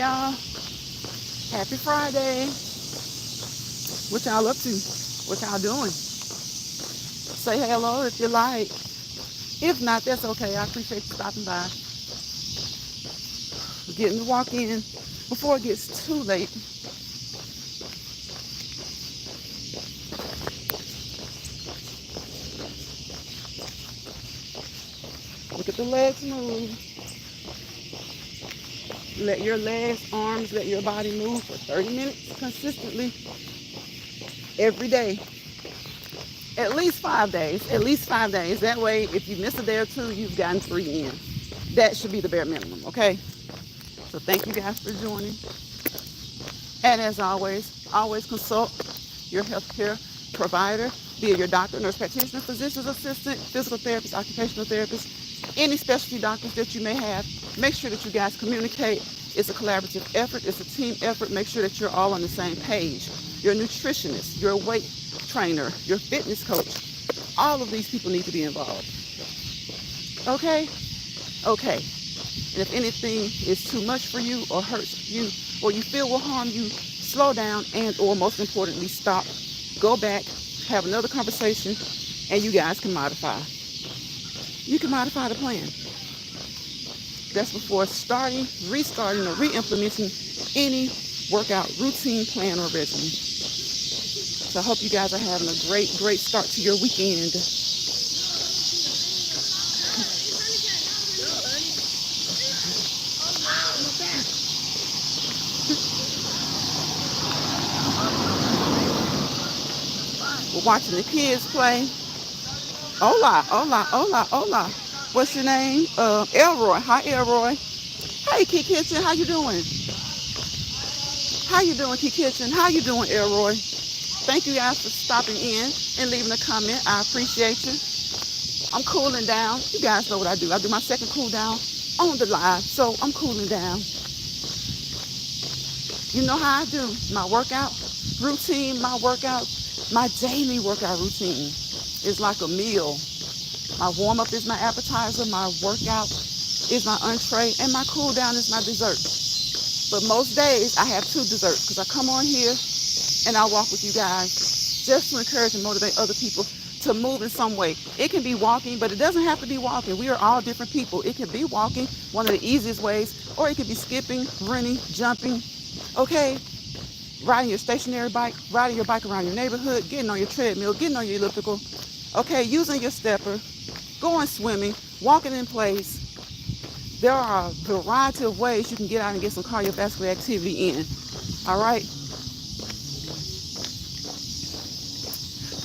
y'all. Happy Friday. What y'all up to? What y'all doing? Say hello if you like. If not, that's okay. I appreciate you stopping by. Getting to walk in before it gets too late. Look at the legs move. Let your legs, arms, let your body move for 30 minutes consistently every day. At least 5 days. At least 5 days. That way, if you miss a day or two, you've gotten 3 in. That should be the bare minimum, okay? So thank you guys for joining. And as always consult your healthcare provider, be it your doctor, nurse practitioner, physician's assistant, physical therapist, occupational therapist, any specialty doctors that you may have. Make sure that you guys communicate. It's a collaborative effort. It's a team effort. Make sure that you're all on the same page. Your nutritionist, your weight trainer, your fitness coach, all of these people need to be involved. Okay? Okay. And if anything is too much for you or hurts you or you feel will harm you, slow down and or most importantly, stop, go back, have another conversation, and you guys can modify. You can modify the plan. That's before starting, restarting, or re-implementing any workout routine, plan, or regimen. So I hope you guys are having a great start to your weekend. We're watching the kids play. Hola, hola, hola, hola. What's your name? Elroy. Hi, Elroy. Hey, Key Kitchen. How you doing? How you doing, Key Kitchen? How you doing, Elroy? Thank you guys for stopping in and leaving a comment. I appreciate you. I'm cooling down. You guys know what I do. I do my second cool down on the live, so I'm cooling down. You know how I do. My workout routine, my daily workout routine is like a meal. My warm-up is my appetizer, my workout is my entree, and my cool down is my dessert. But most days I have 2 desserts because I come on here and I walk with you guys just to encourage and motivate other people to move in some way. It can be walking, but it doesn't have to be walking. We are all different people. It can be walking, one of the easiest ways, or it could be skipping, running, jumping, okay? Riding your stationary bike, riding your bike around your neighborhood, getting on your treadmill, getting on your elliptical, okay, using your stepper, going swimming, walking in place. There are a variety of ways you can get out and get some cardiovascular activity in. All right?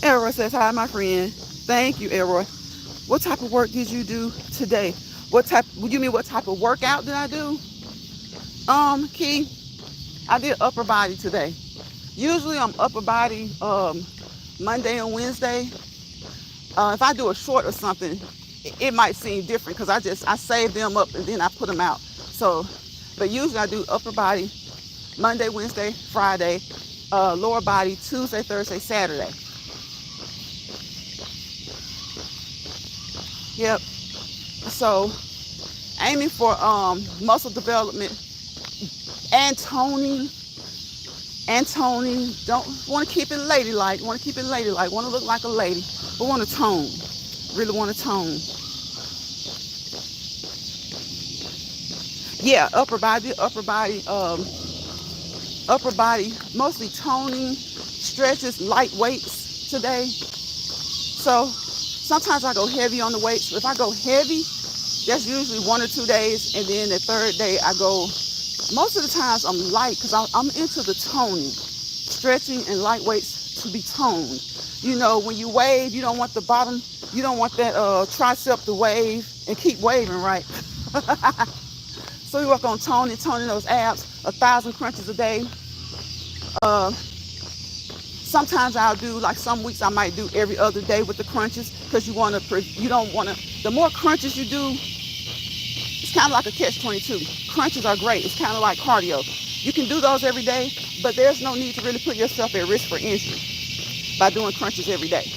Elroy says, hi, my friend. Thank you, Elroy. What type of work did you do today? What type of workout did I do? Key, I did upper body today. Usually I'm upper body Monday and Wednesday. If I do a short or something, it might seem different because I save them up and then I put them out. So, but usually I do upper body Monday, Wednesday, Friday, lower body Tuesday, Thursday, Saturday. Yep. So, aiming for muscle development and toning. Don't want to keep it ladylike. Want to look like a lady, but want to tone. Really want to tone. Yeah, upper body, mostly toning, stretches, light weights today. So sometimes I go heavy on the weights. If I go heavy, that's usually 1 or 2 days, and then the third day I go. Most of the times I'm light because I'm into the toning, stretching and light weights to be toned. You know, when you wave, you don't want the bottom, you don't want that tricep to wave and keep waving, right? So we work on toning those abs, 1,000 crunches a day. Sometimes I'll do, like some weeks I might do every other day with the crunches because you don't want to, the more crunches you do, it's kind of like a catch-22. Crunches are great. It's kind of like cardio. You can do those every day, but there's no need to really put yourself at risk for injury by doing crunches every day.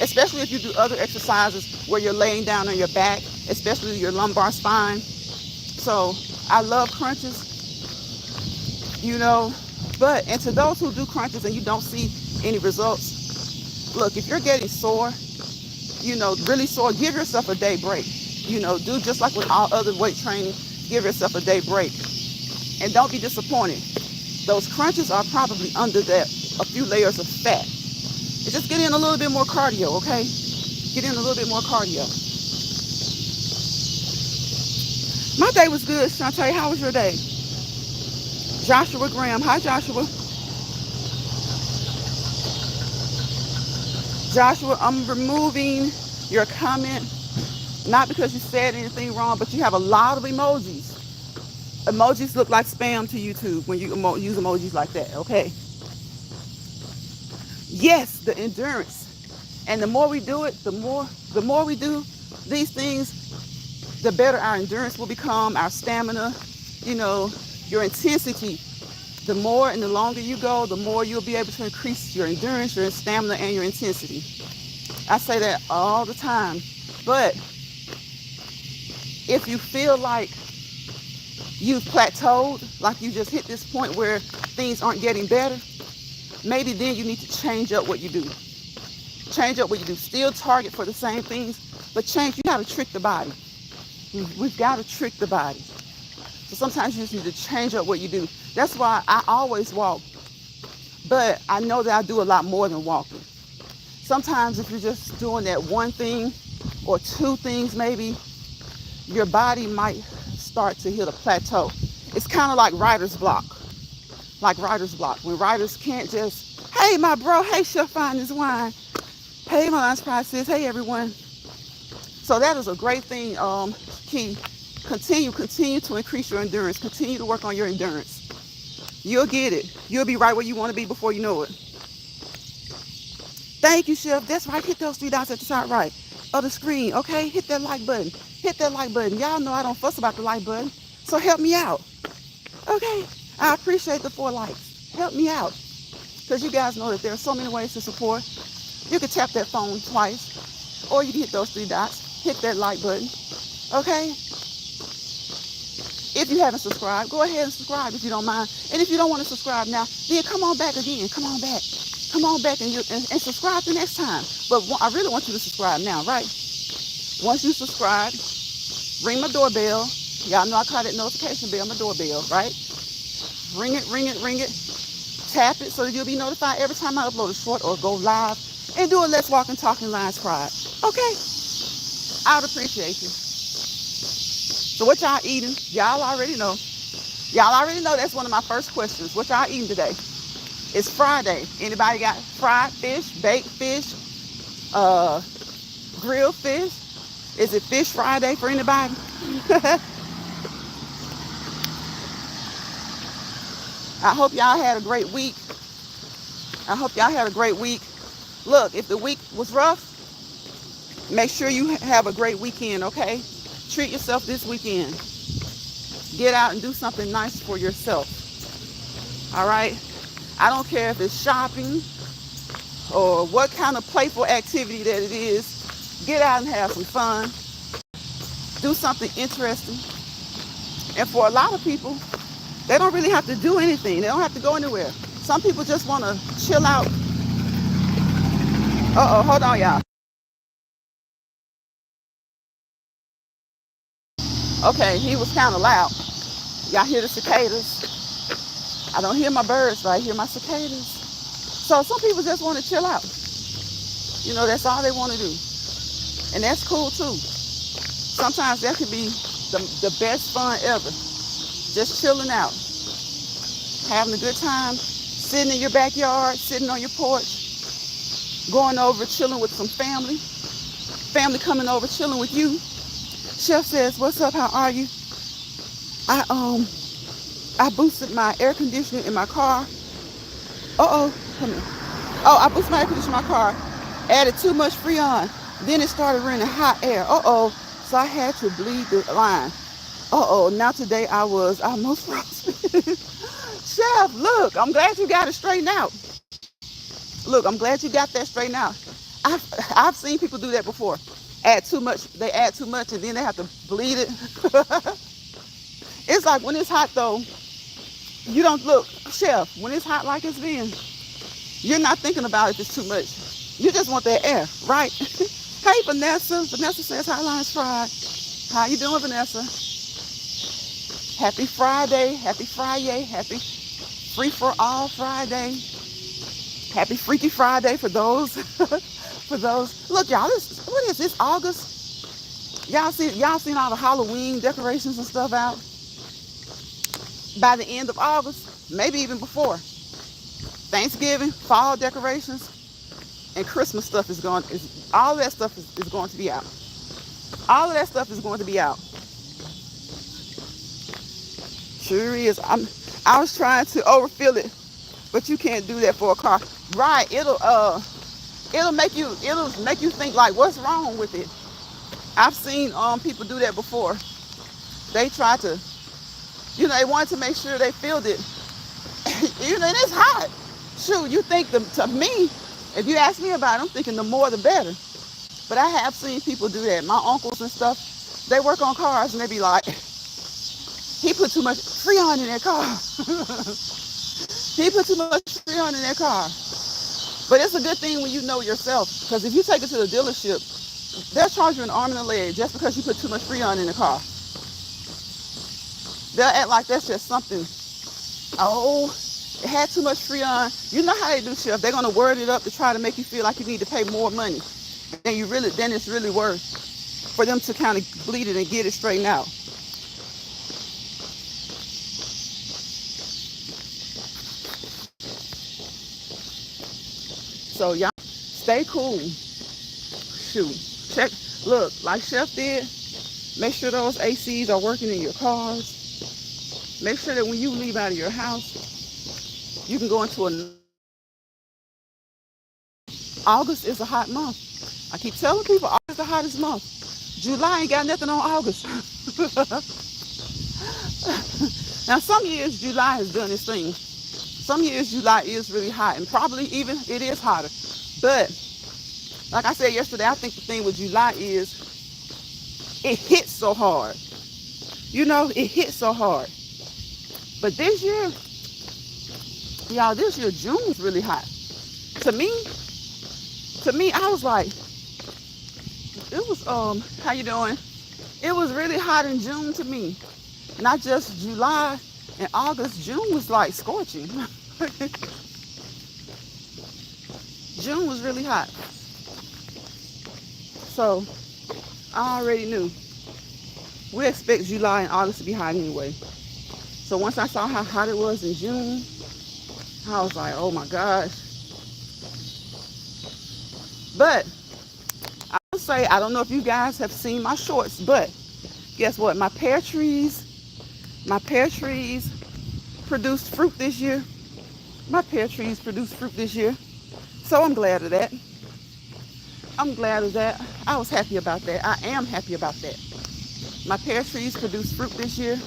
Especially if you do other exercises where you're laying down on your back, especially your lumbar spine. So I love crunches. you know. But, and to those who do crunches and you don't see any results, look, if you're getting sore, you know, really sore, give yourself a day break. You know, do just like with all other weight training, give yourself a day break. And don't be disappointed. Those crunches are probably under that a few layers of fat. And just get in a little bit more cardio, okay? Get in a little bit more cardio. My day was good, Shantae. How was your day? Joshua Graham. Hi, Joshua. Joshua, I'm removing your comment, not because you said anything wrong, but you have a lot of emojis. Emojis look like spam to YouTube when you use emojis like that, okay? Yes, the endurance. And the more we do it, the more we do these things, the better our endurance will become, our stamina, you know, your intensity. The more and the longer you go, the more you'll be able to increase your endurance, your stamina, and your intensity. I say that all the time. But if you feel like you've plateaued, like you just hit this point where things aren't getting better, maybe then you need to change up what you do. Change up what you do. Still target for the same things, but change. You got to trick the body. We've got to trick the body. So sometimes you just need to change up what you do. That's why I always walk. But I know that I do a lot more than walking. Sometimes if you're just doing that one thing or two things maybe, your body might start to hit a plateau. It's kind of like writer's block. Like writer's block. When writers can't just, hey, my bro, hey, Chef Fine this wine. Hey, my lunch process. Hey, everyone. So that is a great thing, Key. Continue to increase your endurance. Continue to work on your endurance. You'll get it. You'll be right where you want to be before you know it. Thank you, Chef. That's right. Hit those 3 dots at the top right of the screen, okay? Hit that like button. Hit that like button. Y'all know I don't fuss about the like button, so help me out, okay? I appreciate the 4 likes. Help me out, because you guys know that there are so many ways to support. You can tap that phone twice, or you can hit those 3 dots, hit that like button, okay? If you haven't subscribed, go ahead and subscribe if you don't mind. And if you don't want to subscribe now, then come on back again. Come on back. Come on back and subscribe the next time. But I really want you to subscribe now, right? Once you subscribe, ring my doorbell. Y'all know I call that notification bell, my doorbell, right? Ring it, ring it, ring it. Tap it so that you'll be notified every time I upload a short or go live and do a Let's Walk and Talking Lines Friday. Okay? I would appreciate you. So what y'all eating? Y'all already know. Y'all already know that's one of my first questions. What y'all eating today? It's Friday. Anybody got fried fish, baked fish, grilled fish? Is it Fish Friday for anybody? I hope y'all had a great week. I hope y'all had a great week. Look, if the week was rough, make sure you have a great weekend, okay? Treat yourself this weekend. Get out and do something nice for yourself. All right? I don't care if it's shopping or what kind of playful activity that it is. Get out and have some fun. Do something interesting. And for a lot of people, they don't really have to do anything. They don't have to go anywhere. Some people just want to chill out. Uh-oh, hold on, y'all. Okay, he was kind of loud. Y'all hear the cicadas? I don't hear my birds, but I hear my cicadas. So some people just want to chill out. You know, that's all they want to do. And that's cool too. Sometimes that could be the best fun ever. Just chilling out. Having a good time. Sitting in your backyard, sitting on your porch. Going over, chilling with some family. Family coming over, chilling with you. Chef says, what's up, how are you? I boosted my air conditioner in my car. Come here. Oh, I boosted my air conditioner in my car. Added too much Freon. Then it started raining hot air. So I had to bleed the line. Now today I was almost frostbitten. Chef, look, I'm glad you got it straightened out. Look, I'm glad you got that straightened out. I've seen people do that before. Add too much, and then they have to bleed it. It's like when it's hot though, You don't look, chef, when it's hot like it's been, you're not thinking about it, it's too much. You just want that air, right? Hey, Vanessa. Vanessa says, hi, Lines Fried. How you doing, Vanessa? Happy Friday. Happy Friday. Happy Free for All Friday. Happy Freaky Friday for those. For those. Look, y'all, what is this, August? Y'all seen all the Halloween decorations and stuff out? By the end of August, maybe even before. Thanksgiving, fall decorations, and Christmas stuff all that stuff is going to be out. All of that stuff is going to be out. Sure is. I was trying to overfill it, but you can't do that for a car. Right, it'll make you think like, what's wrong with it? I've seen people do that before. They tried to, they wanted to make sure they filled it. And it's hot. Shoot, you think to me, if you ask me about it, I'm thinking the more the better. But I have seen people do that. My uncles and stuff, they work on cars and they be like, he put too much Freon in that car. He put too much Freon in that car. But it's a good thing when you know yourself, because if you take it to the dealership, they'll charge you an arm and a leg just because you put too much Freon in the car. They'll act like that's just something. Oh, it had too much Freon. You know how they do, chef. They're going to word it up to try to make you feel like you need to pay more money than it's really worth, for them to kind of bleed it and get it straightened out. So y'all stay cool. Shoot. Check. Look, like Chef did, make sure those ACs are working in your cars. Make sure that when you leave out of your house, you can go into August is a hot month. I keep telling people August is the hottest month. July ain't got nothing on August. Now, some years July has done its thing. Some years July is really hot, and probably even it is hotter. But like I said yesterday, I think the thing with July is it hits so hard. It hits so hard. But this year, y'all, June was really hot. To me, I was like, it was, how you doing? It was really hot in June to me. Not just July and August. June was like scorching. June was really hot. So I already knew. We expect July and August to be hot anyway. So once I saw how hot it was in June, I was like, oh my gosh. But I will say, I don't know if you guys have seen my shorts, but guess what? My pear trees produced fruit this year. So I'm glad of that. I was happy about that. I am happy about that. My pear trees produced fruit this year.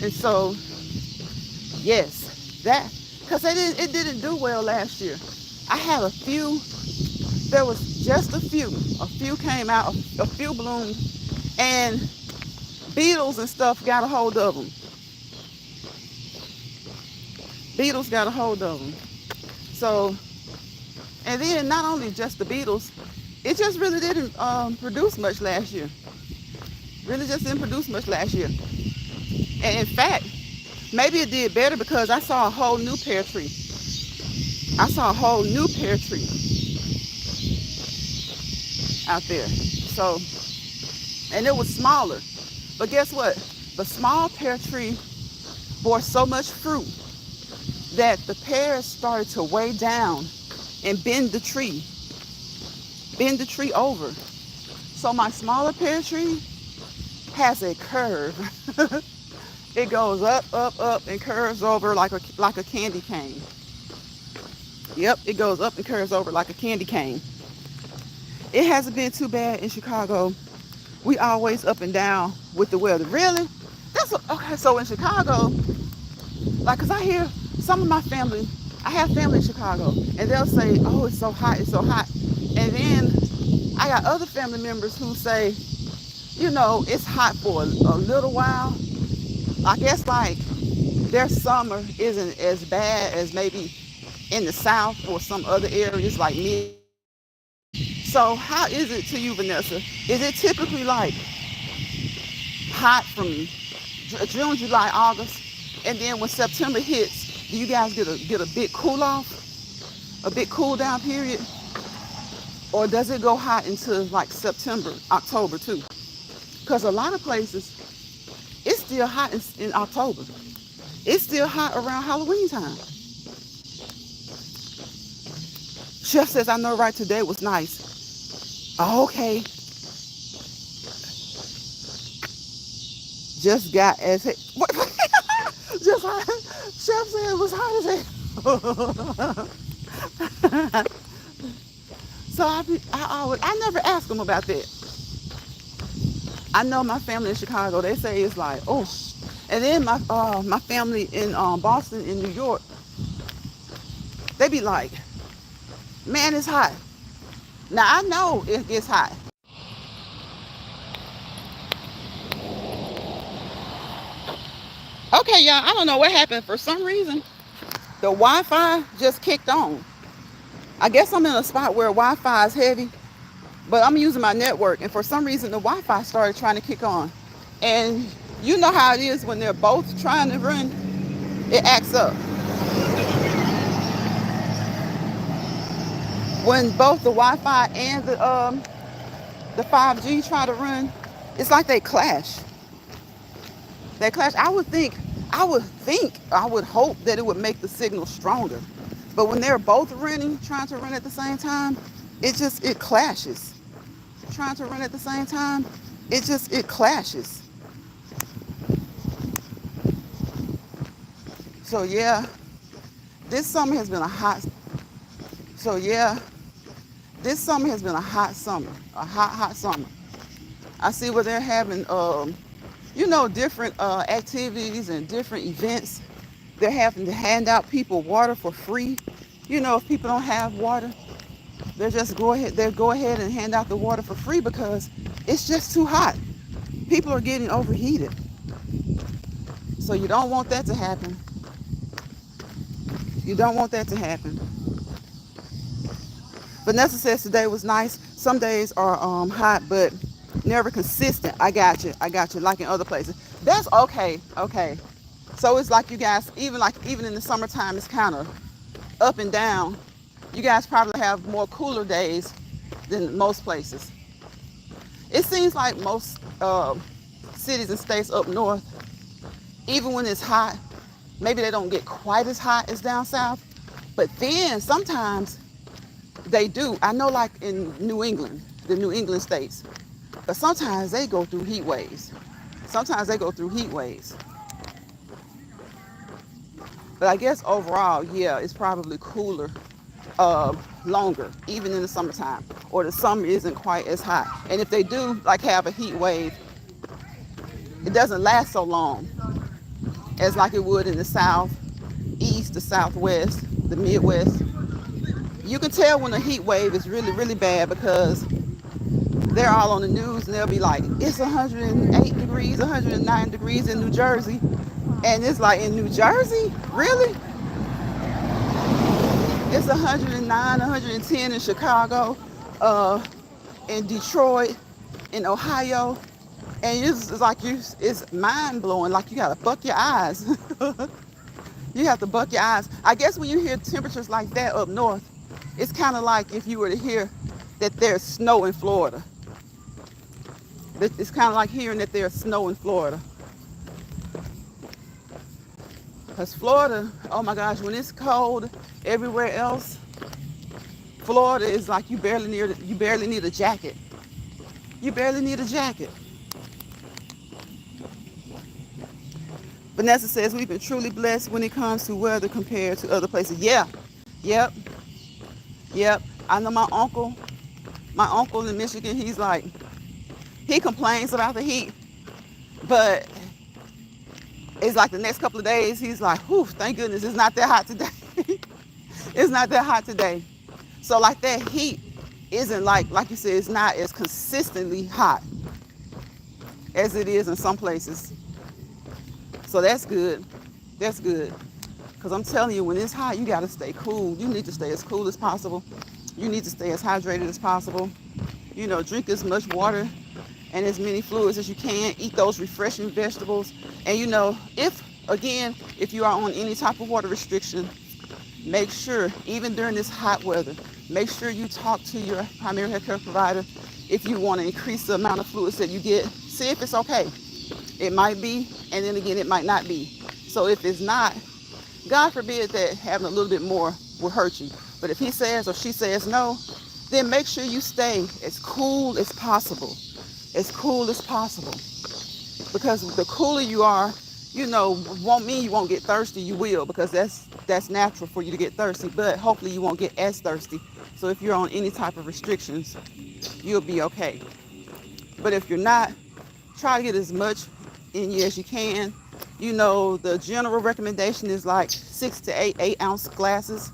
And so, yes, because it didn't do well last year. I had a few, there was just a few came out, a few bloomed, and beetles and stuff got a hold of them. So, and then not only just the beetles, it just really didn't produce much last year. And in fact, maybe it did better because I saw a whole new pear tree. Out there. So, and it was smaller. But guess what? The small pear tree bore so much fruit that the pears started to weigh down and bend the tree over. So my smaller pear tree has a curve. It goes up, and curves over like a candy cane. Yep, it goes up and curves over like a candy cane. It hasn't been too bad in Chicago. We always up and down with the weather. Really? Okay, so in Chicago, like, cause I hear some of my family, I have family in Chicago, and they'll say, oh, it's so hot. And then I got other family members who say, it's hot for a little while. I guess like their summer isn't as bad as maybe in the South or some other areas like mid. So how is it to you, Vanessa? Is it typically like hot from June, July, August, and then when September hits, do you guys get a big cool off, a big cool down period, or does it go hot into like September, October too? Because a lot of places it's still hot in October. It's still hot around Halloween time. Chef says, I know, right, today was nice. Oh, okay. Just got as what? Just hot. Chef said it was hot as hell. So I never ask them about that. I know my family in Chicago, they say it's like, oh. And then my family in Boston, in New York, they be like, man, it's hot. Now I know it gets hot. Okay, y'all, I don't know what happened. For some reason, the Wi-Fi just kicked on. I guess I'm in a spot where Wi-Fi is heavy, but I'm using my network, and for some reason the Wi-Fi started trying to kick on. And you know how it is when they're both trying to run, it acts up. When both the Wi-Fi and the 5G try to run, it's like they clash. They clash. I would hope that it would make the signal stronger. But when they're both trying to run at the same time, it clashes. Trying to run at the same time, it clashes. So yeah, this summer has been a hot. So yeah, this summer has been a hot summer, a hot summer. I see where they're having, different activities and different events. They're having to hand out people water for free. If people don't have water, they'll go ahead and hand out the water for free because it's just too hot. People are getting overheated. So you don't want that to happen. You don't want that to happen. Vanessa says today was nice. Some days are hot, but never consistent. I got you. Like in other places. That's okay. Okay. So it's like you guys, even in the summertime, it's kind of up and down. You guys probably have more cooler days than most places. It seems like most cities and states up north, even when it's hot, maybe they don't get quite as hot as down south, but then sometimes they do. I know, like in New England, the New England states, but sometimes they go through heat waves. But I guess overall, yeah, it's probably cooler longer, even in the summertime, or the summer isn't quite as hot. And if they do have a heat wave, it doesn't last so long as like it would in the South, East, the Southwest, the Midwest. You can tell when a heat wave is really, really bad because they're all on the news and they'll be like, it's 108 degrees, 109 degrees in New Jersey. And it's like, in New Jersey? Really? It's 109, 110 in Chicago, in Detroit, in Ohio. And it's mind blowing. Like you gotta buck your eyes. You have to buck your eyes. I guess when you hear temperatures like that up north, it's kind of like if you were to hear that there's snow in Florida. It's kind of like hearing that there's snow in Florida. Because Florida, oh my gosh, when it's cold everywhere else, Florida is like you barely need a jacket. You barely need a jacket. Vanessa says we've been truly blessed when it comes to weather compared to other places. Yeah. Yep. I know my uncle in Michigan, he complains about the heat, but it's like the next couple of days, he's like, whew, thank goodness it's not that hot today. It's not that hot today. So like that heat isn't like you said, it's not as consistently hot as it is in some places. So that's good. That's good. Because I'm telling you, when it's hot, you got to stay cool. You need to stay as cool as possible. You need to stay as hydrated as possible. You know, drink as much water and as many fluids as you can. Eat those refreshing vegetables. And you know, if you are on any type of water restriction, make sure, even during this hot weather, make sure you talk to your primary health care provider if you want to increase the amount of fluids that you get. See if it's okay. It might be, and then again, it might not be. So if it's not, God forbid that having a little bit more will hurt you. But if he says or she says no, then make sure you stay as cool as possible. As cool as possible. Because the cooler you are, you know, won't mean you won't get thirsty. You will, because that's natural for you to get thirsty. But hopefully you won't get as thirsty. So if you're on any type of restrictions, you'll be okay. But if you're not, try to get as much in you as you can. You know, the general recommendation is like 6 to 8 ounce glasses.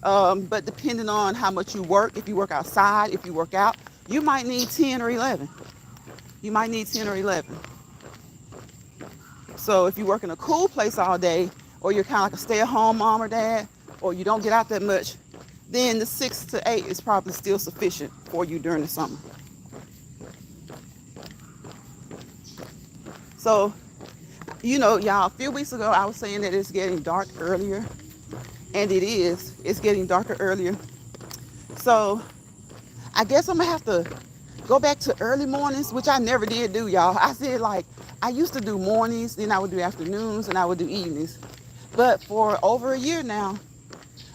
But depending on how much you work, if you work outside, if you work out, you might need 10 or 11. You might need 10 or 11. So if you work in a cool place all day, or you're kind of like a stay-at-home mom or dad, or you don't get out that much, then the 6 to 8 is probably still sufficient for you during the summer. So, you know, y'all, a few weeks ago, I was saying that it's getting dark earlier. And it is. It's getting darker earlier. So, I guess I'm going to have to go back to early mornings, which I never did do, y'all. I said, like, I used to do mornings, then I would do afternoons, and I would do evenings. But for over a year now,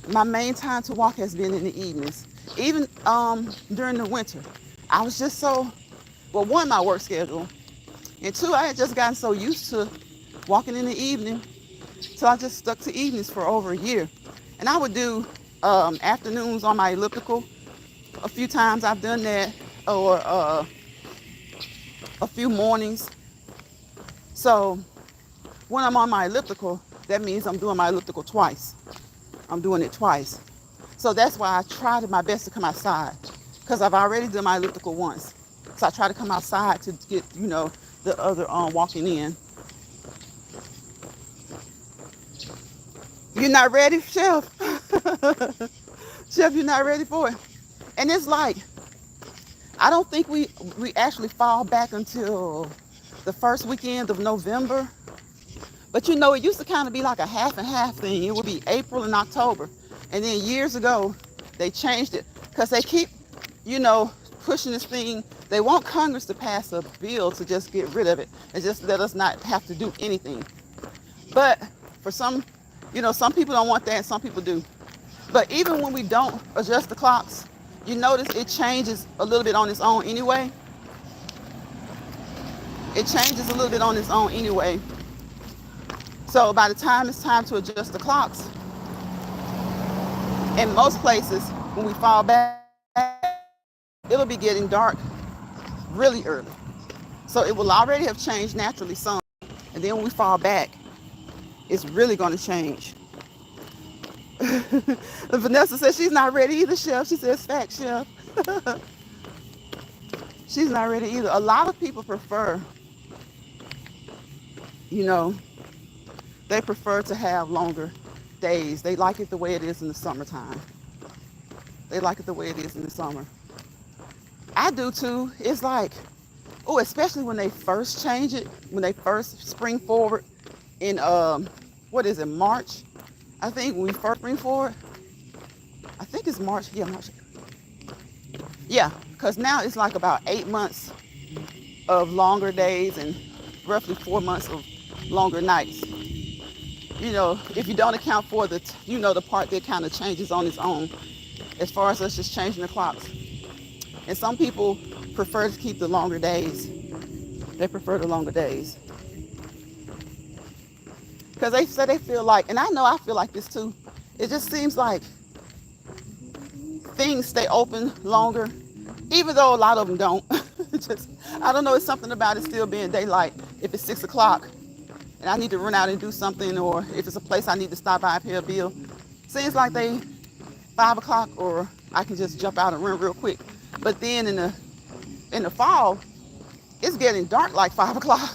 my main time to walk has been in the evenings. Even during the winter. I was just so, well, one, my work schedule. And two, I had just gotten so used to walking in the evening, so I just stuck to evenings for over a year. And I would do afternoons on my elliptical. A few times I've done that, or a few mornings. So when I'm on my elliptical, that means I'm doing my elliptical twice. I'm doing it twice. So that's why I tried my best to come outside, because I've already done my elliptical once. So I try to come outside to get, you know, the other walking in. You're not ready, Chef? Chef, you're not ready for it? And it's like, I don't think we actually fall back until the first weekend of November. But you know, it used to kind of be like a half and half thing. It would be April and October. And then years ago, they changed it because they keep, you know, pushing this thing. They want Congress to pass a bill to just get rid of it and just let us not have to do anything. But for some, you know, some people don't want that and some people do. But even when we don't adjust the clocks, you notice it changes a little bit on its own anyway. It changes a little bit on its own anyway. So by the time it's time to adjust the clocks, in most places, when we fall back, it'll be getting dark really early. So it will already have changed naturally some. And then when we fall back, it's really going to change. Vanessa says she's not ready either, Chef. She says, fact, Chef. She's not ready either. A lot of people prefer, you know, they prefer to have longer days. They like it the way it is in the summertime. They like it the way it is in the summer. I do too. It's like, oh, especially when they first change it, when they first spring forward in, what is it, March? I think when we first spring forward, I think it's March. Yeah, March. Yeah, because now it's like about 8 months of longer days and roughly 4 months of longer nights. You know, if you don't account for the, you know, the part that kind of changes on its own, as far as us just changing the clocks. And some people prefer to keep the longer days. They prefer the longer days. Because they say they feel like, and I know I feel like this too, it just seems like things stay open longer, even though a lot of them don't. Just, I don't know, it's something about it still being daylight. If it's 6 o'clock and I need to run out and do something, or if it's a place I need to stop by and pay a bill, seems like they 5 o'clock, or I can just jump out and run real quick. But then in the fall, it's getting dark like 5 o'clock.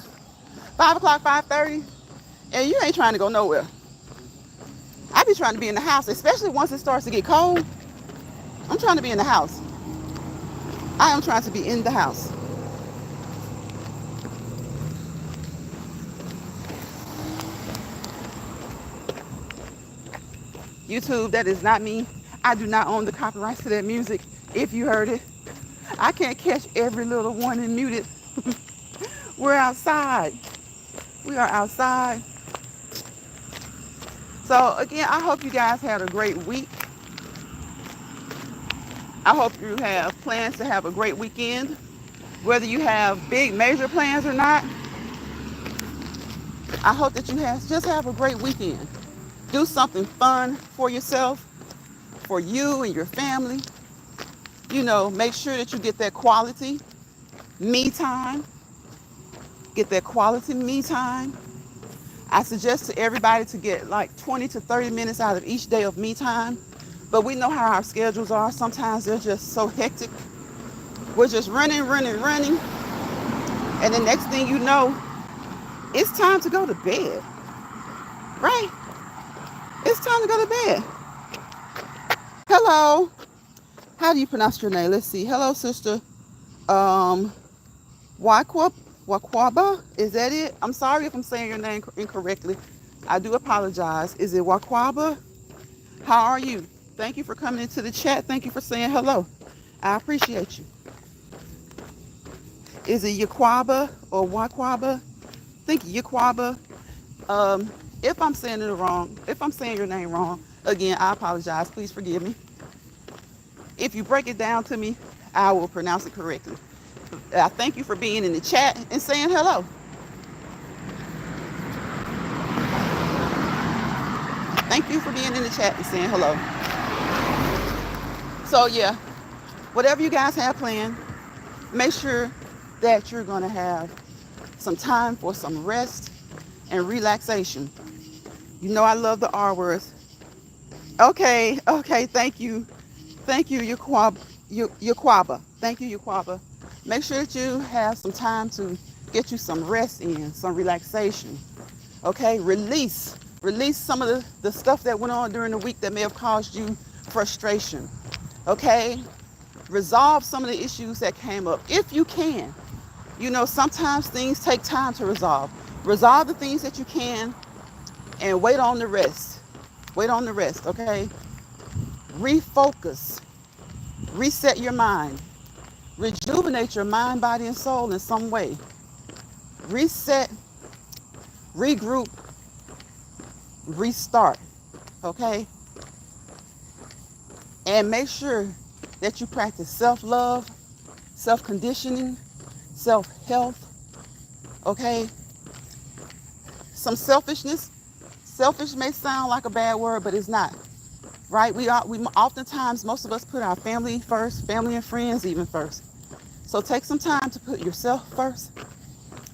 5 o'clock, 5:30. And you ain't trying to go nowhere. I be trying to be in the house, especially once it starts to get cold. I'm trying to be in the house. I am trying to be in the house. YouTube, that is not me. I do not own the copyrights to that music. If you heard it, I can't catch every little one and mute it. We're outside. We are outside. So again, I hope you guys had a great week. I hope you have plans to have a great weekend. Whether you have big major plans or not, I hope that you just have a great weekend. Do something fun for yourself, for you and your family. You know, make sure that you get that quality me time. Get that quality me time. I suggest to everybody to get like 20 to 30 minutes out of each day of me time. But we know how our schedules are. Sometimes they're just so hectic. We're just running. And the next thing you know, it's time to go to bed. Right? It's time to go to bed. Hello. How do you pronounce your name? Let's see. Hello, sister. Wakwaba? Is that it? I'm sorry if I'm saying your name incorrectly. I do apologize. Is it Wakwaba? How are you? Thank you for coming into the chat. Thank you for saying hello. I appreciate you. Is it Yaquaba or Wakwaba? I think Yaquaba. If I'm saying it wrong, if I'm saying your name wrong, again, I apologize. Please forgive me. If you break it down to me, I will pronounce it correctly. I thank you for being in the chat and saying hello. Thank you for being in the chat and saying hello. So yeah, whatever you guys have planned, make sure that you're going to have some time for some rest and relaxation. You know I love the R words. Okay, thank you. Thank you, Yaquaba. Thank you, Yaquaba. Make sure that you have some time to get you some rest in, some relaxation. Okay, release some of the stuff that went on during the week that may have caused you frustration. Okay, resolve some of the issues that came up if you can. You know, sometimes things take time to resolve. Resolve the things that you can and wait on the rest. Wait on the rest, okay? Refocus. Reset your mind. Rejuvenate your mind, body, and soul in some way. Reset, regroup, restart, okay? And make sure that you practice self-love, self-conditioning, self-health, okay? Some selfishness. Selfish may sound like a bad word, but it's not, right? We oftentimes, most of us put our family first, family and friends even first. So take some time to put yourself first.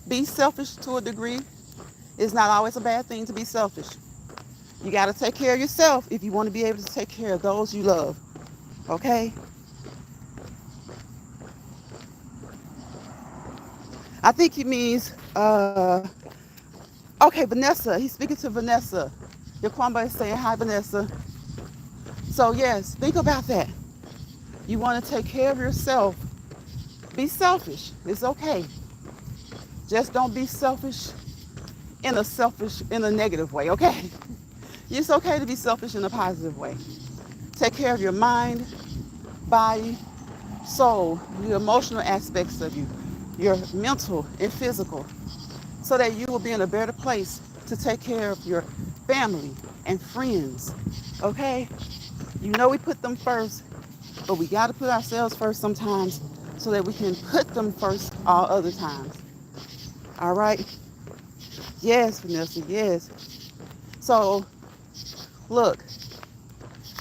Be selfish to a degree. It's not always a bad thing to be selfish. You got to take care of yourself if you want to be able to take care of those you love, okay? I think he means, okay, Vanessa. He's speaking to Vanessa. Yaquamba is saying, hi, Vanessa. So, yes, think about that. You want to take care of yourself. Be selfish. It's okay. Just don't be selfish in a negative way, okay? It's okay to be selfish in a positive way. Take care of your mind, body, soul, the emotional aspects of you, your mental and physical, so that you will be in a better place to take care of your family and friends, okay? You know we put them first, but we got to put ourselves first sometimes so that we can put them first all other times. All right? Yes, Vanessa, yes. So, look,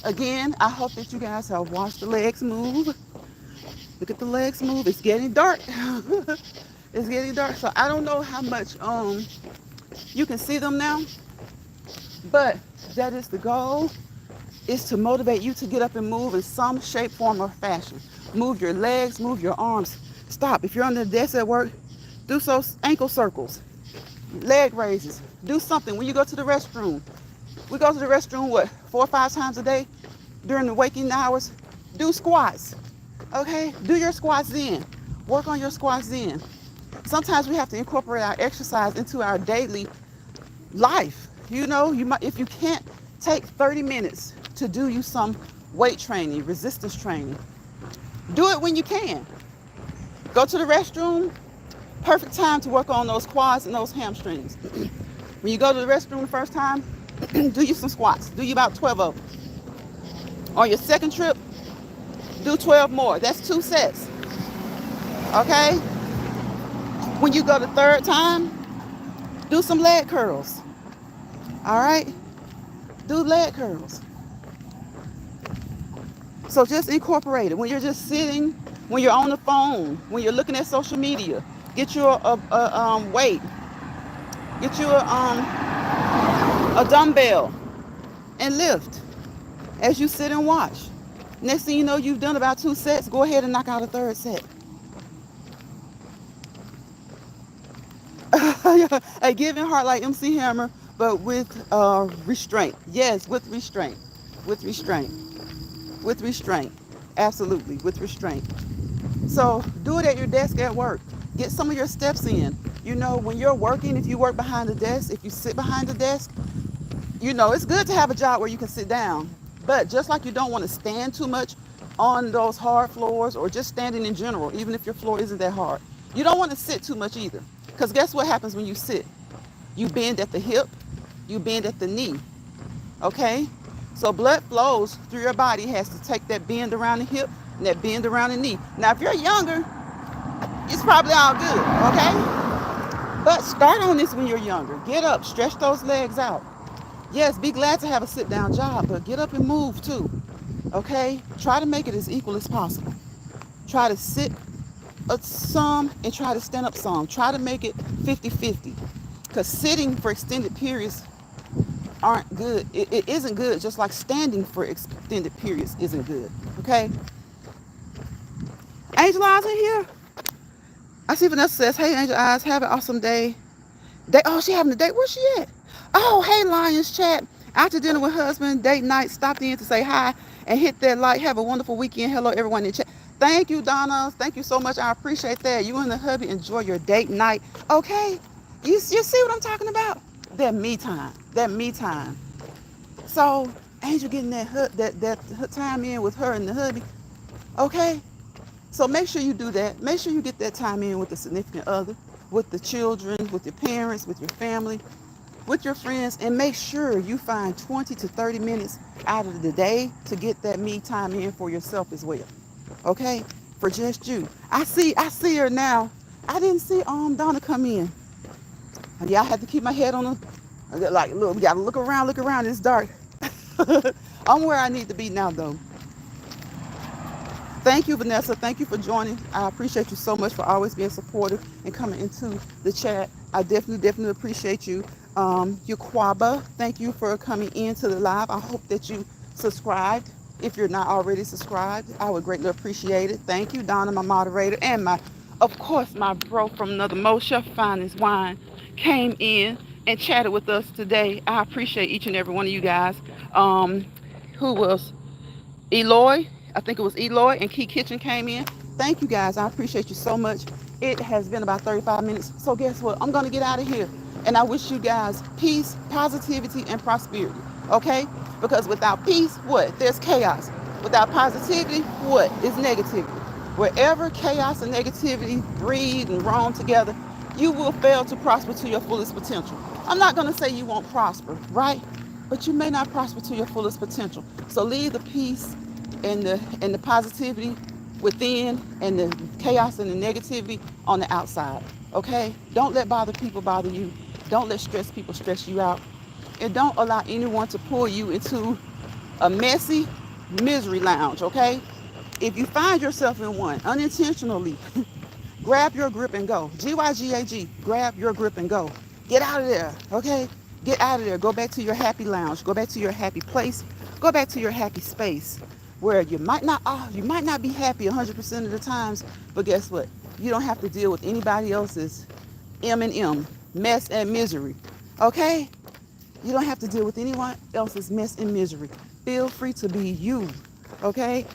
again, I hope that you guys have watched the legs move. Look at the legs move. It's getting dark. It's getting dark. So I don't know how much you can see them now, but that is the goal, is to motivate you to get up and move in some shape, form, or fashion. Move your legs, move your arms. Stop. If you're on the desk at work, do so ankle circles. leg raises. Do something. When you go to the restroom, we go to the restroom, what, 4 or 5 times a day during the waking hours? Do squats, okay? Do your squats then. Work on your squats then. Sometimes we have to incorporate our exercise into our daily life. You know, you might, if you can't take 30 minutes to do you some weight training, resistance training, do it when you can. Go to the restroom, perfect time to work on those quads and those hamstrings. When you go to the restroom the first time, do you some squats. Do you about 12 of them. On your second trip, do 12 more. That's 2 sets. Okay? When you go the third time, do some leg curls. All right? Do leg curls. So just incorporate it. When you're just sitting, when you're on the phone, when you're looking at social media, get you a weight. Get you a dumbbell and lift as you sit and watch. Next thing you know, you've done about 2 sets. Go ahead and knock out a third set. A giving heart like MC Hammer, but with restraint. Yes, with restraint. With restraint. With restraint. Absolutely, with restraint. So do it at your desk at work. Get some of your steps in. You know, when you're working, if you work behind the desk, if you sit behind the desk, you know, it's good to have a job where you can sit down. But just like you don't want to stand too much on those hard floors, or just standing in general, even if your floor isn't that hard, you don't want to sit too much either. Because guess what happens when you sit? You bend at the hip, you bend at the knee. Okay? So blood flows through your body, has to take that bend around the hip and that bend around the knee. Now, if you're younger, it's probably all good, okay? But start on this when you're younger. Get up, stretch those legs out. Yes, be glad to have a sit-down job, but get up and move too, okay? Try to make it as equal as possible. Try to sit some and try to stand up some. Try to make it 50-50, because sitting for extended periods aren't good. It isn't good, just like standing for extended periods isn't good, okay? Angel Eyes in here? I see Vanessa says, hey, Angel Eyes, have an awesome day. Oh, she having a date. Where's she at? Oh, hey, Lions Chat. After dinner with husband, date night, stopped in to say hi and hit that like. Have a wonderful weekend. Hello, everyone in chat. Thank you, Donna. Thank you so much. I appreciate that. You and the hubby enjoy your date night. Okay? You see what I'm talking about? That me time. That me time. So, Angel getting that time in with her and the hubby. Okay? So make sure you do that. Make sure you get that time in with the significant other, with the children, with your parents, with your family, with your friends, and make sure you find 20 to 30 minutes out of the day to get that me time in for yourself as well. Okay? For just you. I see her now. I didn't see Donna come in. Yeah, I had to keep my head on the, like, look, we gotta look around, it's dark. I'm where I need to be now though. Thank you, Vanessa. Thank you for joining. I appreciate you so much for always being supportive and coming into the chat. I definitely appreciate you. Yaquaba, thank you for coming into the live. I hope that you subscribed. If you're not already subscribed, I would greatly appreciate it. Thank you, Donna, my moderator, and of course, my bro from another Mo, Chef Finest Wine, came in and chatted with us today. I appreciate each and every one of you guys. Who was Eloy? I think it was Eloy and Key Kitchen came in. Thank you guys. I appreciate you so much. It has been about 35 minutes. So guess what? I'm going to get out of here. And I wish you guys peace, positivity, and prosperity. Okay? Because without peace, what? There's chaos. Without positivity, what? Is negativity. Wherever chaos and negativity breed and roam together, you will fail to prosper to your fullest potential. I'm not going to say you won't prosper, right? But you may not prosper to your fullest potential. So leave the peace and the positivity within, and the chaos and the negativity on the outside. Okay? Don't let people bother you. Don't let stress people stress you out. And don't allow anyone to pull you into a messy misery lounge. Okay? If you find yourself in one unintentionally, grab your grip and go. GYGAG, grab your grip and go. Get out of there. Okay? Get out of there. Go back to your happy lounge. Go back to your happy place. Go back to your happy space, where you might not be happy 100% of the times, but guess what? You don't have to deal with anybody else's M and M. mess and misery. Okay? You don't have to deal with anyone else's mess and misery. Feel free to be you. Okay?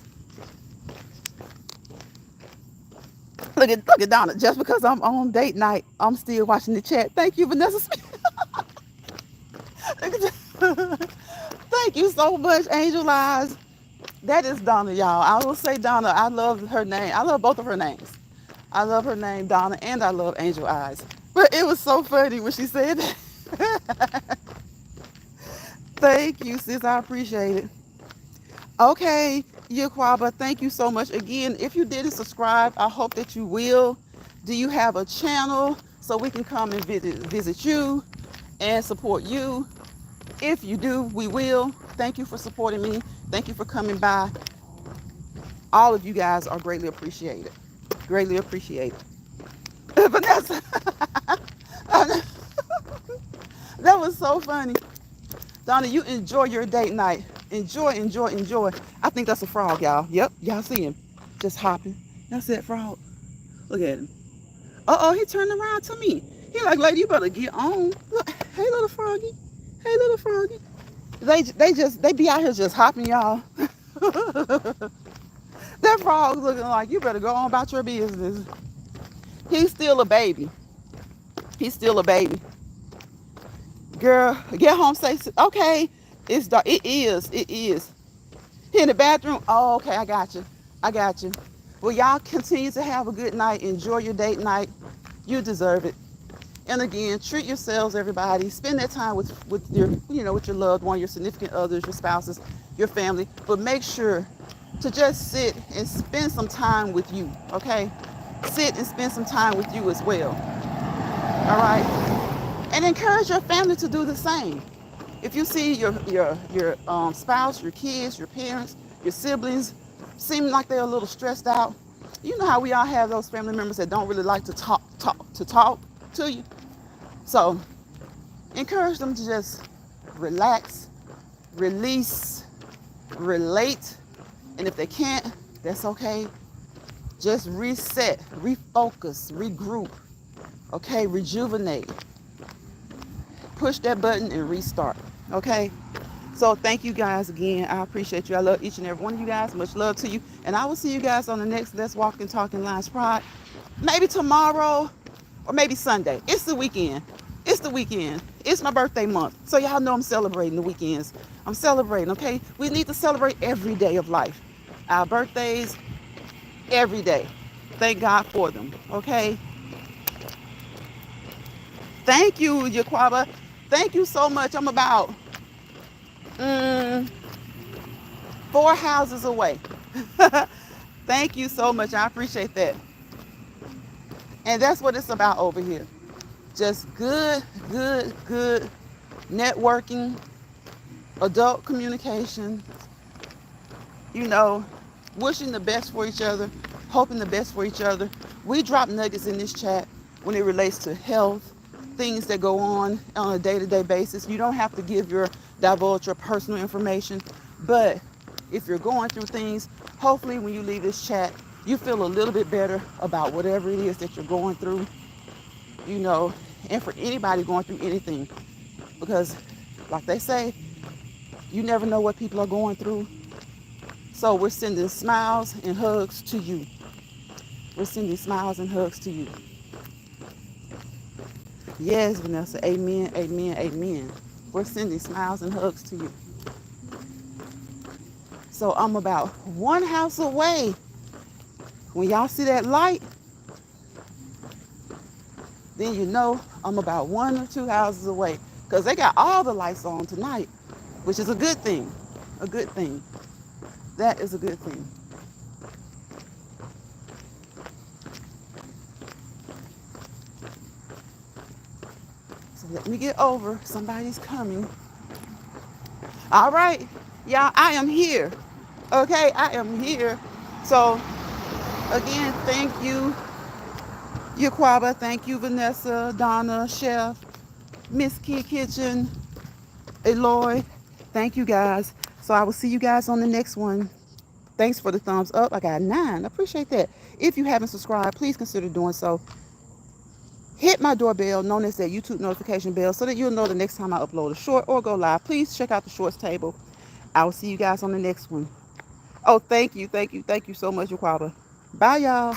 Look at Donna. Just because I'm on date night, I'm still watching the chat. Thank you, Vanessa Smith. Thank you so much, Angel Eyes. That is Donna, y'all. I will say Donna. I love her name. I love both of her names. I love her name, Donna, and I love Angel Eyes. But it was so funny when she said that. Thank you, sis. I appreciate it. Okay, Yaquaba, thank you so much. Again, if you didn't subscribe, I hope that you will. Do you have a channel so we can come and visit you and support you? If you do, we will. Thank you for supporting me. Thank you for coming by. All of you guys are greatly appreciated. Greatly appreciated. Vanessa, that was so funny. Donna, you enjoy your date night. Enjoy, enjoy, enjoy. I think that's a frog, y'all. Yep, y'all see him. Just hopping. That's that frog. Look at him. Uh-oh, he turned around to me. He like, lady, you better get on. Look, hey, little froggy. Hey, little froggy. They be out here just hopping, y'all. That frog's looking like, you better go on about your business. He's still a baby. He's still a baby. Girl, get home safe. Okay, it's dark. It is. It is. He in the bathroom. Oh, okay, I got you. I got you. Well, y'all continue to have a good night. Enjoy your date night. You deserve it. And again, treat yourselves, everybody. Spend that time with your, with your loved one, your significant others, your spouses, your family. But make sure to just sit and spend some time with you. Okay? Sit and spend some time with you as well. All right? And encourage your family to do the same. If you see your spouse, your kids, your parents, your siblings seem like they're a little stressed out, you know how we all have those family members that don't really like to talk to you. So encourage them to just relax, release, relate, and if they can't, that's okay. Just reset, refocus, regroup, okay, rejuvenate. Push that button and restart, okay? So thank you guys again. I appreciate you. I love each and every one of you guys. Much love to you. And I will see you guys on the next Let's Walk and Talk in Lines Pride. Maybe tomorrow or maybe Sunday. It's the weekend. It's the weekend. It's my birthday month. So y'all know I'm celebrating the weekends. I'm celebrating, okay? We need to celebrate every day of life. Our birthdays, every day. Thank God for them, okay? Thank you, Yaquaba. Thank you so much. I'm about 4 houses away. Thank you so much. I appreciate that. And that's what it's about over here. Just good networking, adult communication, wishing the best for each other, hoping the best for each other. We drop nuggets in this chat when it relates to health, things that go on a day-to-day basis. You don't have to divulge your personal information, but if you're going through things, hopefully when you leave this chat, you feel a little bit better about whatever it is that you're going through, and for anybody going through anything, because like they say, you never know what people are going through. So we're sending smiles and hugs to you. We're sending smiles and hugs to you. Yes, Vanessa. Amen, amen, amen. We're sending smiles and hugs to you. So I'm about 1 house away. When y'all see that light, then you know I'm about 1 or 2 houses away. Because they got all the lights on tonight, which is a good thing. A good thing. That is a good thing. So let me get over. Somebody's coming. All right. Y'all, I am here. Okay, I am here. So, again, thank you, Yaquaba. Thank you, Vanessa, Donna, Chef, Miss Key Kitchen, Eloy. Thank you, guys. So I will see you guys on the next one. Thanks for the thumbs up. I got 9. I appreciate that. If you haven't subscribed, please consider doing so. hit my doorbell, known as that YouTube notification bell, so that you'll know the next time I upload a short or go live. Please check out the shorts table. I will see you guys on the next one. Oh, thank you, thank you, thank you so much, Yaquaba. Bye, y'all.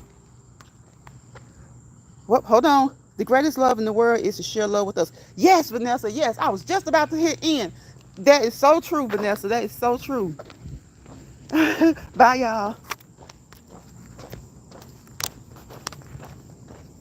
Whoop, hold on. The greatest love in the world is to share love with us. Yes, Vanessa, yes. I was just about to hit end. That is so true, Vanessa. That is so true. Bye, y'all.